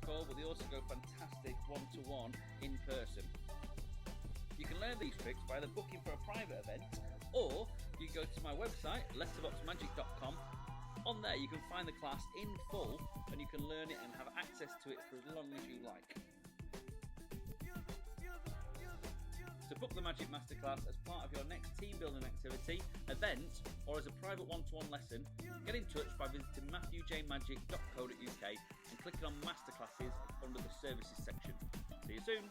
call, but they also go fantastic one-to-one in person. You can learn these tricks by either booking for a private event, or you go to my website, letterboxmagic.com. On there you can find the class in full, and you can learn it and have access to it for as long as you like. To book the Magic Masterclass as part of your next team building activity, event, or as a private one-to-one lesson, get in touch by visiting matthewjmagic.co.uk and clicking on Masterclasses under the Services section. See you soon!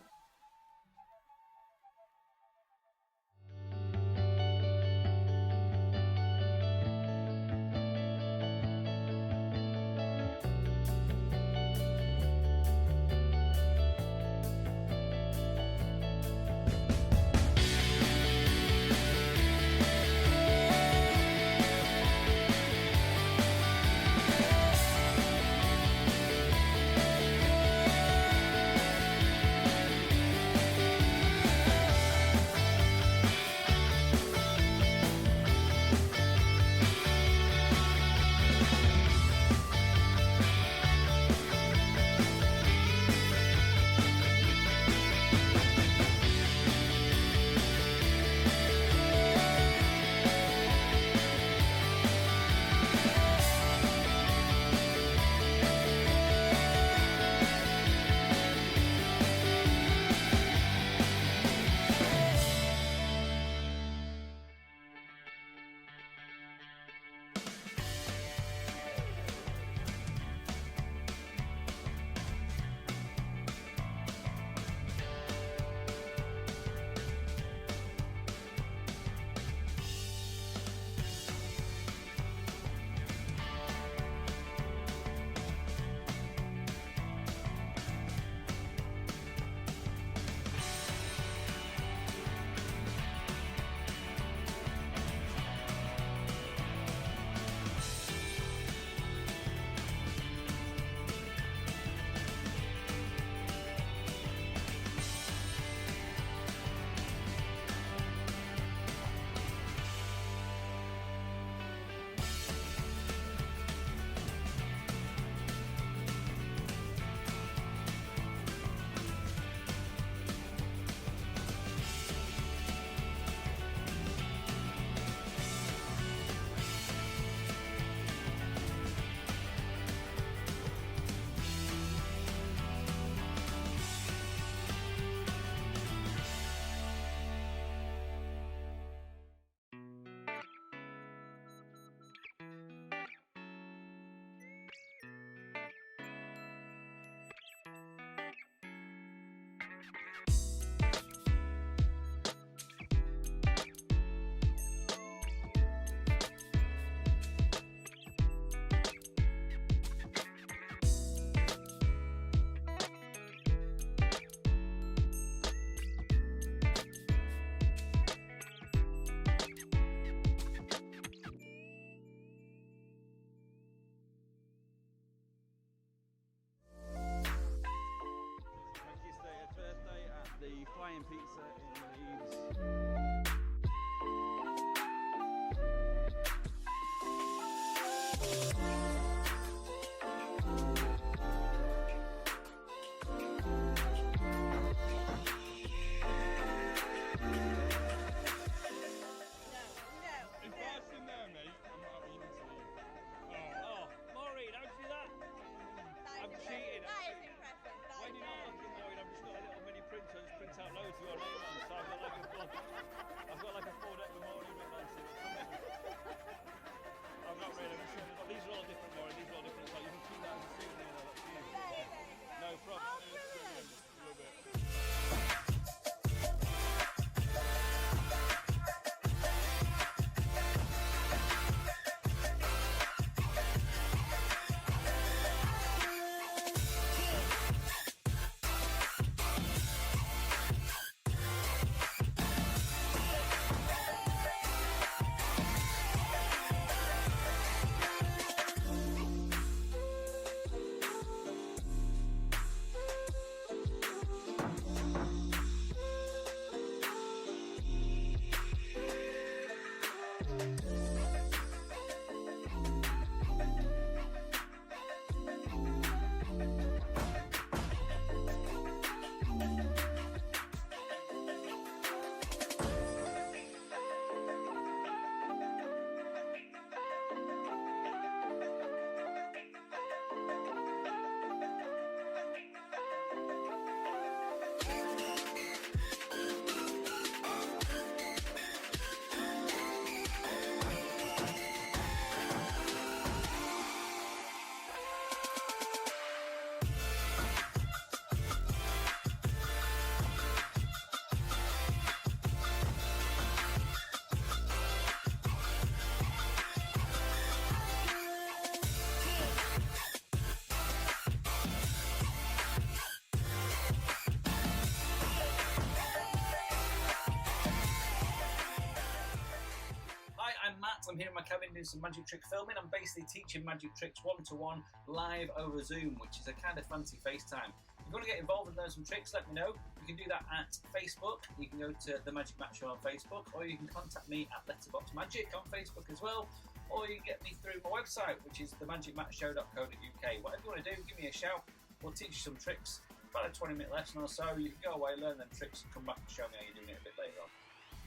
I'm here in my cabin doing some magic trick filming. I'm basically teaching magic tricks one-to-one live over Zoom, which is a kind of fancy FaceTime. If you want to get involved and learn some tricks, let me know. You can do that at Facebook. You can go to The Magic Matt Show on Facebook, or you can contact me at Letterbox Magic on Facebook as well, or you can get me through my website, which is themagicmattshow.co.uk. Whatever you want to do, give me a shout. We'll teach you some tricks. About a 20-minute lesson or so. You can go away, learn them tricks, and come back and show me how you're doing it a bit later on.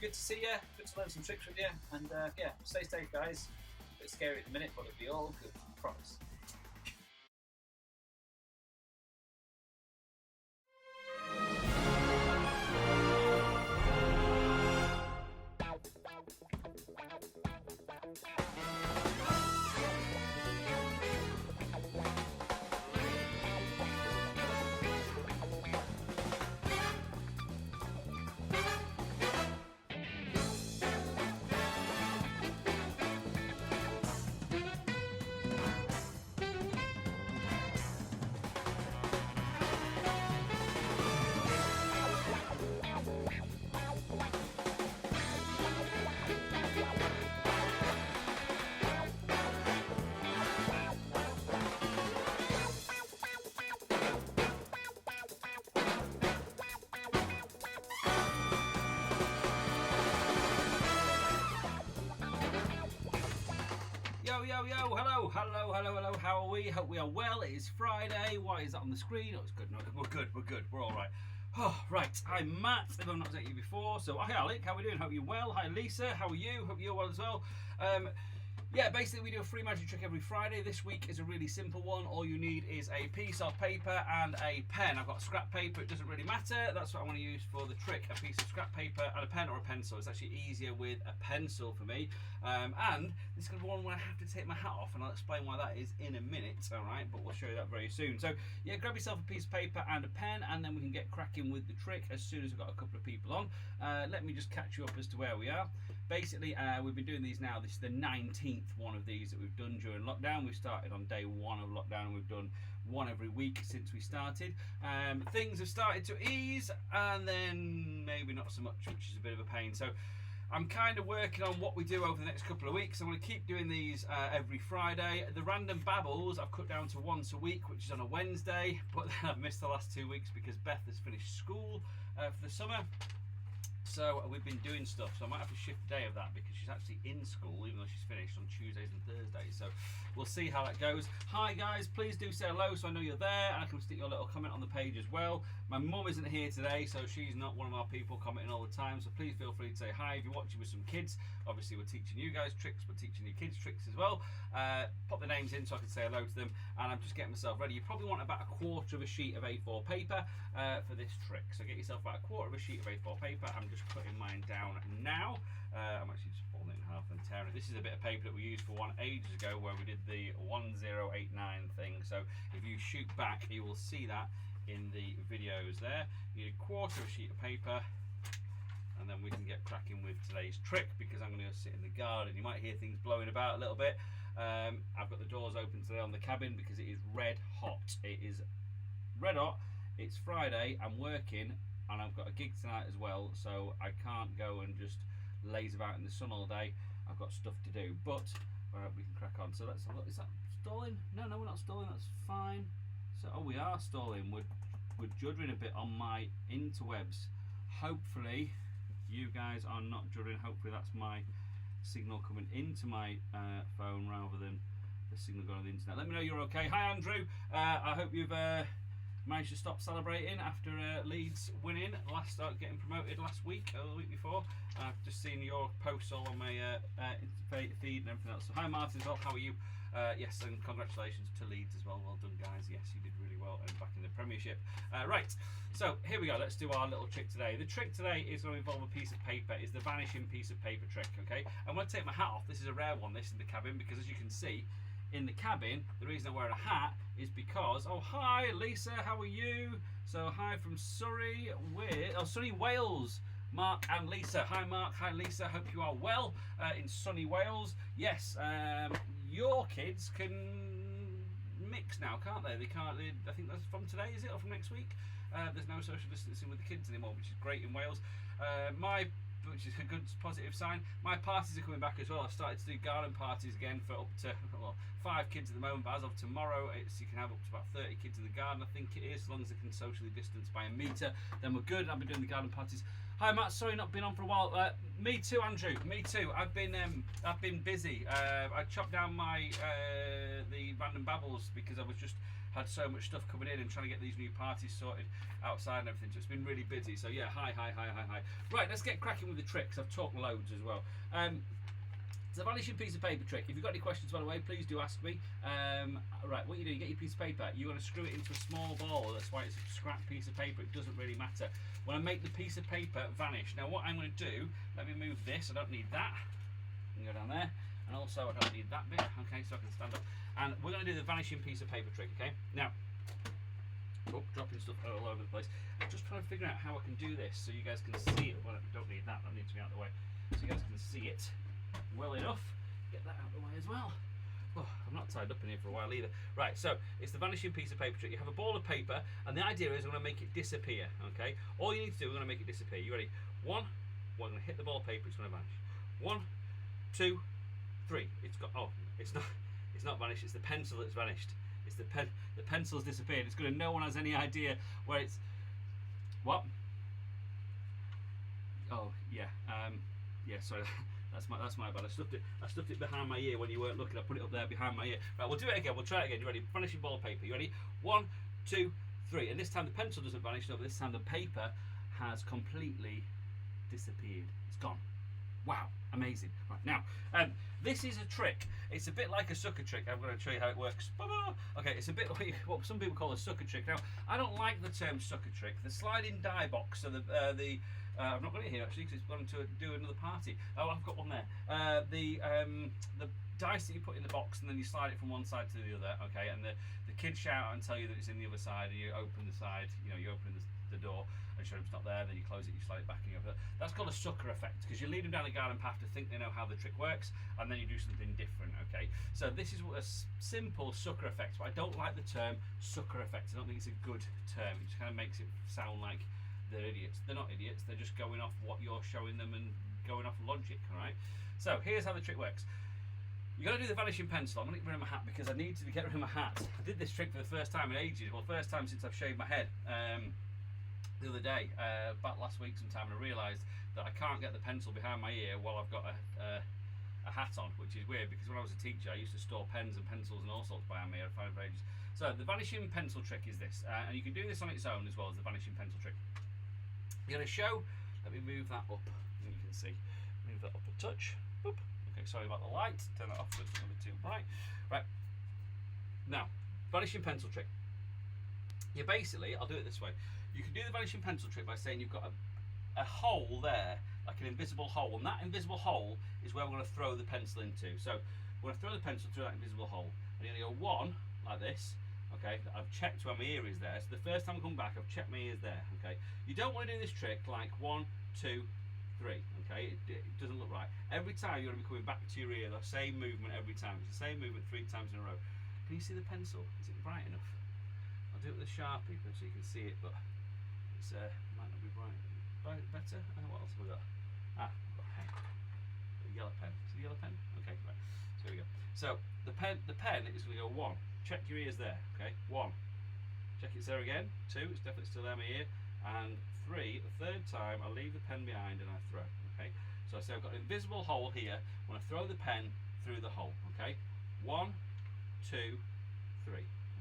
Good to see you. Good to learn some tricks with you. And yeah, stay safe, guys. A bit scary at the minute, but it'll be all good. I promise. Yo, hello, how are we? Hope we are well. It is Friday. Why is that on the screen? Oh, it's good. No, we're good. We're all right. Oh, right. I'm Matt, if I've not met you before. So, hi Alec, how are we doing? Hope you're well. Hi Lisa, how are you? Hope you're well as well. Yeah, basically we do a free magic trick every Friday. This week is a really simple one. All you need is a piece of paper and a pen. I've got scrap paper, it doesn't really matter. That's what I want to use for the trick. A piece of scrap paper and a pen or a pencil. It's actually easier with a pencil for me. And this is going to be one where I have to take my hat off, and I'll explain why that is in a minute, alright? But we'll show you that very soon. So, yeah, grab yourself a piece of paper and a pen, and then we can get cracking with the trick as soon as I've got a couple of people on. Let me just catch you up as to where we are. Basically, we've been doing these now. This is the 19th one of these that we've done during lockdown. We started on day 1 of lockdown, and we've done one every week since we started. Things have started to ease, and then maybe not so much, which is a bit of a pain. So I'm kind of working on what we do over the next couple of weeks. I'm going to keep doing these every Friday. The random babbles I've cut down to once a week, which is on a Wednesday, but then I've missed the last 2 weeks because Beth has finished school for the summer. So we've been doing stuff, so I might have to shift the day of that because she's actually in school, even though she's finished on Tuesdays and Thursdays. So we'll see how that goes. Hi guys, please do say hello so I know you're there, and I can stick your little comment on the page as well. My mum isn't here today, so she's not one of our people commenting all the time, so please feel free to say hi if you're watching with some kids. Obviously we're teaching you guys tricks, we're teaching you kids tricks as well. Pop the names in so I can say hello to them, and I'm just getting myself ready. You probably want about a quarter of a sheet of A4 paper for this trick, so get yourself about a quarter of a sheet of A4 paper. I'm just putting mine down now. I'm actually just folding it in half and tearing it. This is a bit of paper that we used for one ages ago where we did the 1089 thing, so if you shoot back you will see that in the videos there. You need a quarter of a sheet of paper, and then we can get cracking with today's trick because I'm going to go sit in the garden. You might hear things blowing about a little bit. I've got the doors open today on the cabin because it is red hot. It is red hot. It's Friday, I'm working, and I've got a gig tonight as well, so I can't go and just laze about in the sun all day. I've got stuff to do, but we can crack on. So let's have a look. Is that stalling? No, we're not stalling. That's fine. So, oh, we are stalling. We're juddering a bit on my interwebs. Hopefully, you guys are not juddering. Hopefully, that's my signal coming into my phone rather than the signal going on the internet. Let me know you're okay. Hi, Andrew. I hope you've managed to stop celebrating after Leeds winning, getting promoted last week or the week before. I've just seen your posts all on my feed and everything else. So hi Martin as well, how are you? Yes, and congratulations to Leeds as well. Well done guys. Yes, you did really well and back in the Premiership. Right, so here we go. Let's do our little trick today. The trick today is going to involve a piece of paper. It's the vanishing piece of paper trick, okay? I'm going to take my hat off. This is a rare one, this in the cabin, because as you can see, in the cabin, the reason I wear a hat is because, oh hi Lisa, how are you? So hi from Surrey, sunny Wales, Mark and Lisa. Hi Mark, hi Lisa, hope you are well in sunny Wales. Yes, your kids can mix now, can't they? I think that's from today, is it, or from next week? There's no social distancing with the kids anymore, which is great in Wales. My which is a good positive sign. My parties are coming back as well. I've started to do garden parties again for up to 5 kids at the moment, but as of tomorrow, you can have up to about 30 kids in the garden, I think it is, as long as they can socially distance by a metre, then we're good. I've been doing the garden parties. Hi Matt, sorry not been on for a while. Me too, Andrew. Me too. I've been busy. I chopped down my the random babbles because I was just had so much stuff coming in and trying to get these new parties sorted outside and everything. So it's been really busy. So yeah, hi. Right, let's get cracking with the tricks. I've talked loads as well. It's a vanishing piece of paper trick. If you've got any questions, by the way, please do ask me. Right, what you do, you get your piece of paper, you want to screw it into a small ball. That's why it's a scrap piece of paper. It doesn't really matter. When I make the piece of paper vanish, now what I'm going to do, let me move this. I don't need that. I can go down there. And also, I don't need that bit. Okay, so I can stand up. And we're going to do the vanishing piece of paper trick, okay? Now, dropping stuff all over the place. I'm just trying to figure out how I can do this so you guys can see it. Well, I don't need that. That needs to be out of the way. So you guys can see it well enough. Get that out of the way as well. Oh, I'm not tied up in here for a while either. Right, so it's the vanishing piece of paper trick. You have a ball of paper, and the idea is we're going to make it disappear, okay? All you need to do, we're going to make it disappear. You ready? One, we're going to hit the ball of paper, it's going to vanish. 1, 2, 3. It's not vanished, it's the pencil that's vanished. It's the pencil's disappeared. It's good, and no one has any idea where it's... What? Oh, yeah. Yeah, sorry. That's my bad. I stuffed it behind my ear when you weren't looking. I put it up there behind my ear. Right, we'll do it again. We'll try it again. You ready? Vanishing ball of paper. You ready? 1, 2, 3. And this time the pencil doesn't vanish. No, but this time the paper has completely disappeared. It's gone. Wow, amazing. Right, now, this is a trick. It's a bit like a sucker trick. I'm going to show you how it works. Okay, it's a bit like what some people call a sucker trick. Now, I don't like the term sucker trick. The sliding die box, so I've not got it here actually because it's gone to do another party. Oh, I've got one there. The dice that you put in the box and then you slide it from one side to the other. Okay, and the kids shout out and tell you that it's in the other side, and you open the side. You know, you open the door and show them it's not there. Then you close it, you slide it back, and you open it. That's called a sucker effect because you lead them down the garden path to think they know how the trick works, and then you do something different. Okay, so this is a simple sucker effect, but I don't like the term sucker effect. I don't think it's a good term. It just kind of makes it sound like they're idiots. They're not idiots. They're just going off what you're showing them and going off logic. All right. So here's how the trick works. You got to do the vanishing pencil. I'm going to get rid of my hat because I need to get rid of my hat. I did this trick for the first time in ages. Well, first time since I've shaved my head. The other day, about last week sometime, I realised that I can't get the pencil behind my ear while I've got a hat on, which is weird because when I was a teacher I used to store pens and pencils and all sorts behind me. I found it for ages. So the vanishing pencil trick is this, and you can do this on its own as well as the vanishing pencil trick. You're going to show, let me move that up, and you can see, move that up a touch. Boop. Okay, sorry about the light, turn that off, it's a bit too bright. Right, now, vanishing pencil trick. You basically, I'll do it this way. You can do the vanishing pencil trick by saying you've got a hole there, like an invisible hole, and that invisible hole is where we're going to throw the pencil into. So we're going to throw the pencil through that invisible hole, and you're going to go 1, like this. Okay, I've checked where my ear is there. So the first time I come back, I've checked my ears there. Okay, you don't want to do this trick like 1, 2, 3. Okay, it doesn't look right. Every time you're going to be coming back to your ear, the same movement every time. It's the same movement 3 times in a row. Can you see the pencil? Is it bright enough? I'll do it with a Sharpie so you can see it, but it's might not be bright. Better? What else have we got? I've got a pen. A yellow pen. Is it a yellow pen? Okay, right. So here we go. So the pen is going to go 1. Check your ears there. Okay, 1. Check it's there again. 2. It's definitely still there in my ear. And 3. The third time, I leave the pen behind and I throw. Okay. So I say I've got an invisible hole here. When I throw the pen through the hole. Okay. 1, 2, 3.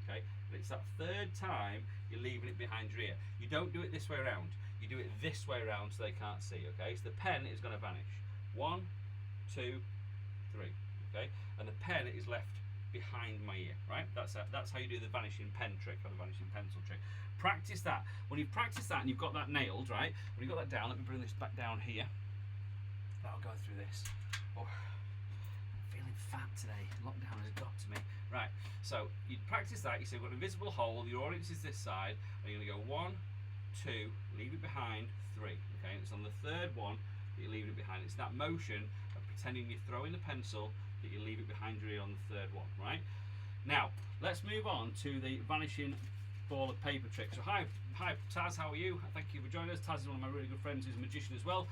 Okay. And it's that third time you're leaving it behind your ear. You don't do it this way around. You do it this way around so they can't see. Okay. So the pen is going to vanish. 1, 2, 3. Okay. And the pen is left behind my ear. Right. That's how you do the vanishing pen trick or the vanishing pencil trick. Practice that. When you've practiced that and you've got that nailed, right? When you've got that down, let me bring this back down here. That'll go through this. Oh, I'm feeling fat today. Lockdown has got to me. Right, so you practice that. You say, we've got an invisible hole, your audience is this side, and you're going to go 1, 2, leave it behind, 3. Okay, and it's on the third one that you're leaving it behind. It's that motion of pretending you're throwing the pencil that you leave it behind your ear on the third one, right? Now, let's move on to the vanishing ball of paper trick. So hi Taz, how are you? Thank you for joining us. Taz is one of my really good friends who's a magician as well.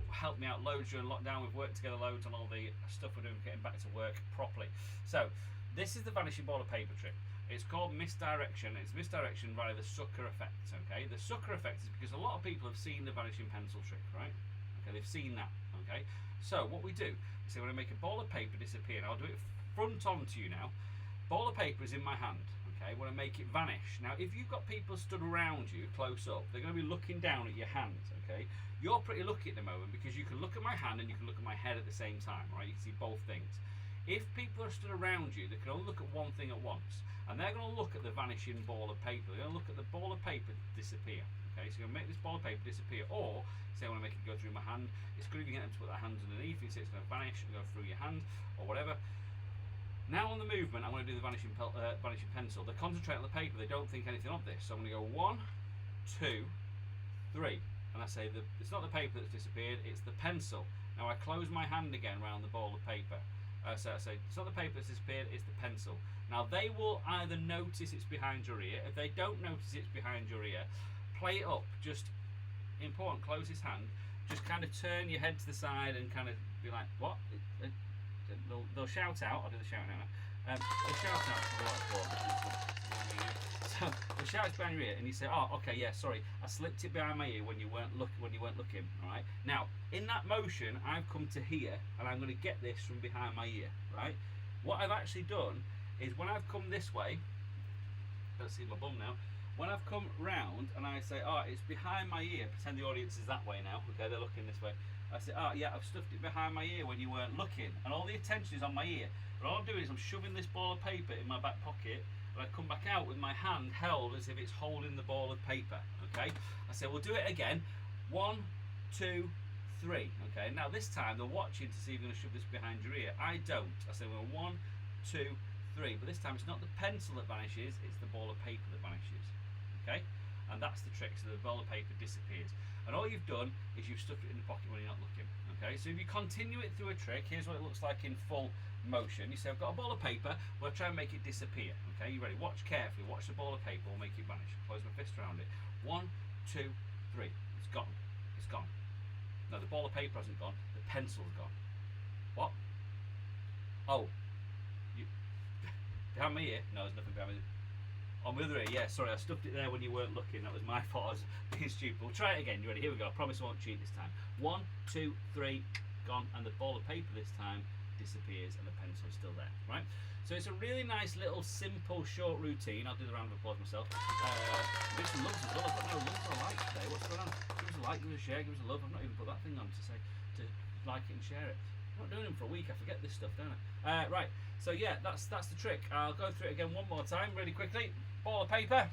Helped me out loads during lockdown. We've worked together loads on all the stuff we're doing, getting back to work properly. So this is the vanishing ball of paper trick. It's called misdirection. It's misdirection via the sucker effect. Okay, the sucker effect is because a lot of people have seen the vanishing pencil trick, right? Okay, they've seen that. Okay, so what we do is when I make a ball of paper disappear, and I'll do it front on to you now. Ball of paper is in my hand. Okay, when I make it vanish. Now, if you've got people stood around you close up, they're going to be looking down at your hand. Okay, you're pretty lucky at the moment because you can look at my hand and you can look at my head at the same time, right? You can see both things. If people are stood around you, they can only look at one thing at once, and they're going to look at the vanishing ball of paper. They're going to look at the ball of paper disappear. Okay, so you're going to make this ball of paper disappear, or say I want to make it go through my hand. It's good if you get them to put their hands underneath. You say it's going to vanish and go through your hand or whatever. Now on the movement, I'm going to do the vanishing pencil. They concentrate on the paper. They don't think anything of this. So I'm going to go 1, 2, 3, and I say it's not the paper that's disappeared. It's the pencil. Now I close my hand again around the ball of paper. So I say it's not the paper that's disappeared. It's the pencil. Now they will either notice it's behind your ear. If they don't notice it's behind your ear, play it up. Just important. Close his hand. Just kind of turn your head to the side and kind of be like, what? They'll shout out. I'll do the shout now. They'll shout out to the whiteboard. So they'll shout it's behind your ear, and you say, "Oh, okay, yeah, sorry, I slipped it behind my ear when you weren't looking." All right. Now, in that motion, I've come to here, and I'm going to get this from behind my ear. Right. What I've actually done is when I've come this way. Let's see my bum now. When I've come round and I say, "Oh, it's behind my ear," pretend the audience is that way now. Okay, they're looking this way. I say, "Oh, yeah, I've stuffed it behind my ear when you weren't looking," and all the attention is on my ear. But all I'm doing is I'm shoving this ball of paper in my back pocket, and I come back out with my hand held as if it's holding the ball of paper. Okay. I say, "We'll do it again. 1, 2, 3." Okay. Now this time they're watching to see if you're going to shove this behind your ear. I don't. I say, "Well, 1, 2, 3." But this time it's not the pencil that vanishes; it's the ball of paper that vanishes. Okay. And that's the trick. So the ball of paper disappears. And all you've done is you've stuffed it in the pocket when you're not looking. Okay, so if you continue it through a trick, here's what it looks like in full motion. You say, "I've got a ball of paper, we'll try and make it disappear." Okay, you ready? Watch carefully, watch the ball of paper, we'll make it vanish. Close my fist around it. 1, 2, 3. It's gone. It's gone. No, the ball of paper hasn't gone, the pencil's gone. What? Oh, you behind my ear? No, there's nothing behind my ear. On the other ear, yeah, sorry, I stuffed it there when you weren't looking. That was my fault. I was being stupid. We'll try it again. You ready? Here we go. I promise I won't cheat this time. 1, 2, 3, gone. And the ball of paper this time disappears and the pencil's still there, right? So it's a really nice little simple short routine. I'll do the round of applause myself. Give us some loves as well. I've got no loves or likes today. What's going on? Give us a like, give us a share, give us a love. I've not even put that thing on to say to like it and share it. I'm not doing them for a week. I forget this stuff, don't I? Right. So yeah, that's the trick. I'll go through it again one more time, really quickly. Ball of paper.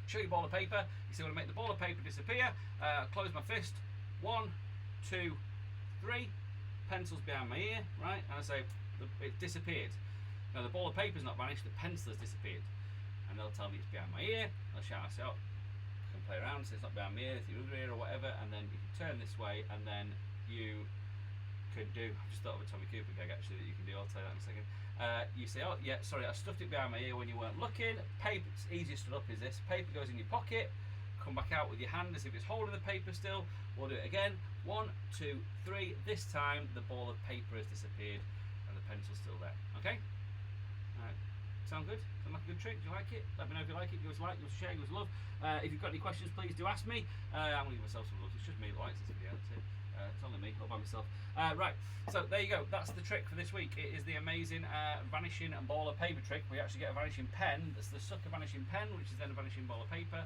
Show your ball of paper. You see, when I make the ball of paper disappear, close my fist. 1, 2, 3. Pencil's behind my ear, right? And I say it disappeared. Now the ball of paper's not vanished. The pencil has disappeared. And they'll tell me it's behind my ear. I'll shout, I say, "Oh, I can play around. Say it's not behind my ear. It's your other ear or whatever." And then you can turn this way, and then you could do. I've just thought of a Tommy Cooper gag actually that you can do. I'll tell you that in a second. You say, "Oh yeah, sorry, I stuffed it behind my ear when you weren't looking." Paper, it's easiest stood up is this. Paper goes in your pocket. Come back out with your hand as if it's holding the paper still. We'll do it again. 1, 2, 3. This time the ball of paper has disappeared and the pencil's still there. Okay. Alright. Sound good? Sound like a good trick? Do you like it? Let me know if you like it. Give us a like, give us a share, give us a love. If you've got any questions, please do ask me. I'm going to give myself some love. It's just me that likes this video. That's it. It's only me, all by myself. Right, so there you go. That's the trick for this week. It is the amazing vanishing ball of paper trick. We actually get a vanishing pen. That's the sucker vanishing pen, which is then a vanishing ball of paper.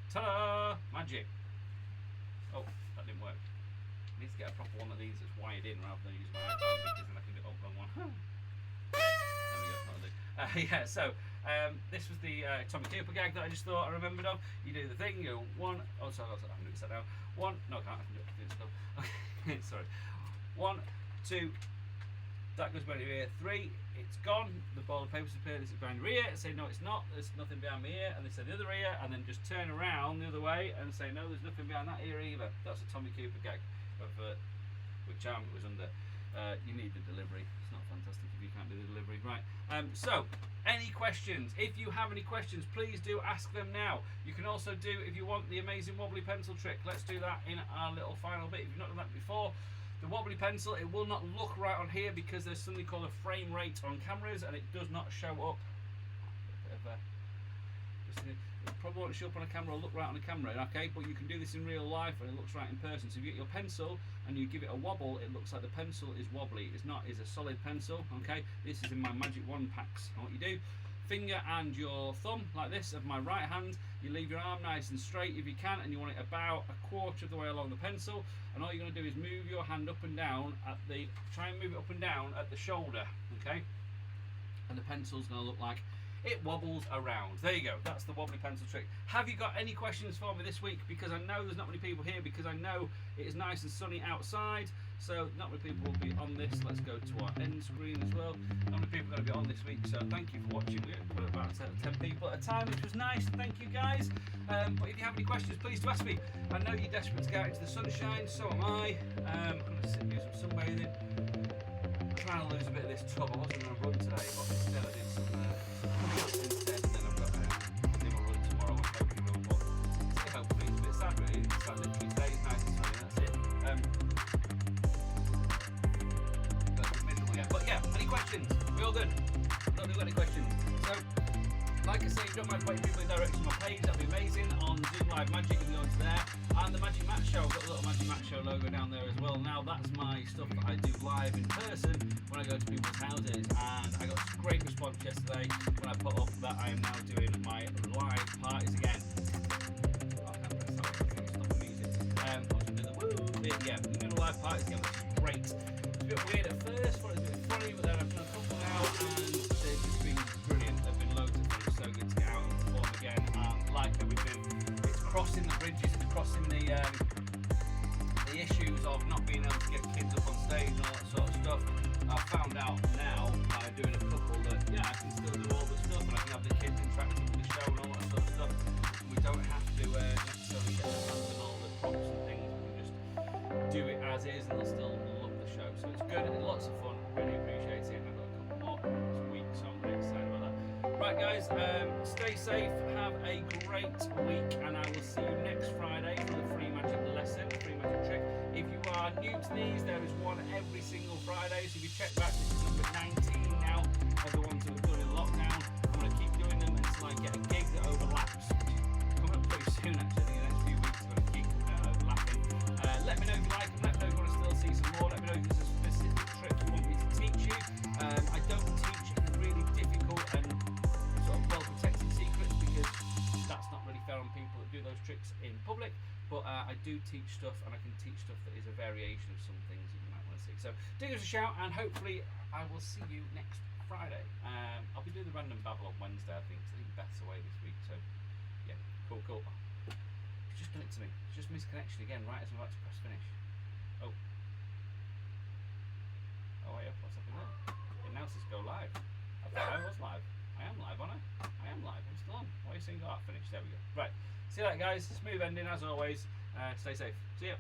Ta-da! Magic. Oh, that didn't work. I need to get a proper one of these that's wired in rather than use my iPhone because then I can do wrong one. There we go. That'll do. Yeah, so this was the Tommy Cooper gag that I just thought I remembered of. You do the thing, you go 1, oh sorry, I haven't set down. 1, no I can't, I can do it, okay, sorry. 1, 2, that goes behind your ear. 3, it's gone, the ball of paper's disappeared, is it behind your ear? Say no it's not, there's nothing behind my ear, and they say the other ear, and then just turn around the other way and say no, there's nothing behind that ear either. That's a Tommy Cooper gag, of which arm it was under. you need the delivery. It's not fantastic if you can't do the delivery. Right, so any questions? If you have any questions, please do ask them now. You can also do, if you want, the amazing wobbly pencil trick. Let's do that in our little final bit. If you've not done that before, the wobbly pencil, it will not look right on here because there's something called a frame rate on cameras and it does not show up. It probably won't show up on a camera or look right on a camera, okay? But you can do this in real life and it looks right in person. So if you get your pencil and you give it a wobble, it looks like the pencil is wobbly. It's not, it's a solid pencil, okay? This is in my Magic Wand packs. And what you do, finger and your thumb like this of my right hand, you leave your arm nice and straight if you can, and you want it about a quarter of the way along the pencil, and all you're going to do is move your hand up and down at the, try and move it up and down at the shoulder, okay? And the pencil's going to look like it wobbles around. There you go, that's the wobbly pencil trick. Have you got any questions for me this week? Because I know there's not many people here, because I know it is nice and sunny outside, so not many people will be on this. Let's go to our end screen as well. Not many people are going to be on this week, so thank you for watching. We put about 10 people at a time, which was nice. Thank you guys. But if you have any questions, please do ask me. I know you're desperate to get out into the sunshine, so am I. I'm going to sit and do some sunbathing. I'm trying to lose a bit of this tub. I wasn't going to run today, but instead I did some instead, and then I've got to do a run tomorrow. I'm hoping we'll, but hopefully it's a bit sad really. It's like literally today is nice and sunny, that's it. But yeah, any questions? We all good? Don't think we've got any questions. So, like I say, if you don't mind pointing people in direction of my page, that'd be amazing. On Zoom Live Magic, you can go into there. And the Magic Matt Show, I've got the little Magic Matt Show logo down there as well. Now, that's my stuff that I do live in person when I go to people's houses. And I got some great response yesterday when I put up that I am now doing my live parties again. Oh, I can't press that. I think it's not the music. I was going to do the woo. Yeah, I'm doing the live parties again, which is great. It's a bit weird at first, but it's a bit funny, but then I've done a couple now, and they've just been brilliant. They've been loads of fun. It's so good to get out and perform again. Like everything, it's crossing the bridges, it's crossing the issues of not being able to get kids up on stage and all that sort of stuff. I've found out now by doing a couple that, yeah, I can still do all the stuff and I can have the kids interacting with the show and all that sort of stuff. We don't have to necessarily get the fans and all the props and things. We can just do it as is and they'll still love the show. So it's good, it's lots of fun, really appreciate it. I've got a couple more this week, so I'm really excited about that. Right guys, stay safe, have a great week, and I will see you next Friday for the free magic lesson, free magic trick. If you are new to these, there is one every single Friday, so if you check back, this is number 19 now of the ones that we've done in lockdown. I'm going to keep doing them until I get a gig that overlaps, which is coming up pretty soon actually, in the next few weeks. I've got a gig overlapping. Let me know if you like them, let me know if you want to still see some more, let me know if there's a specific trick you want me to teach you. I don't teach really difficult and sort of well-protected secrets because that's not really fair on people that do those tricks in public, but I do teach stuff, and I can teach stuff that is a variation of some things that you might want to see. So do give us a shout, and hopefully I will see you next Friday. I'll be doing the random babble on Wednesday, I think, because I think Beth's away this week, so yeah, cool. It's just done it to me. It's just missed connection again right as I'm about to press finish. Oh wait, what's happening there? It now says go live. I thought I was live. I am live, aren't I? I am live, I'm still on. Why are you saying go out? Finish? There we go. Right, see you later guys, smooth ending as always. Stay safe. See ya.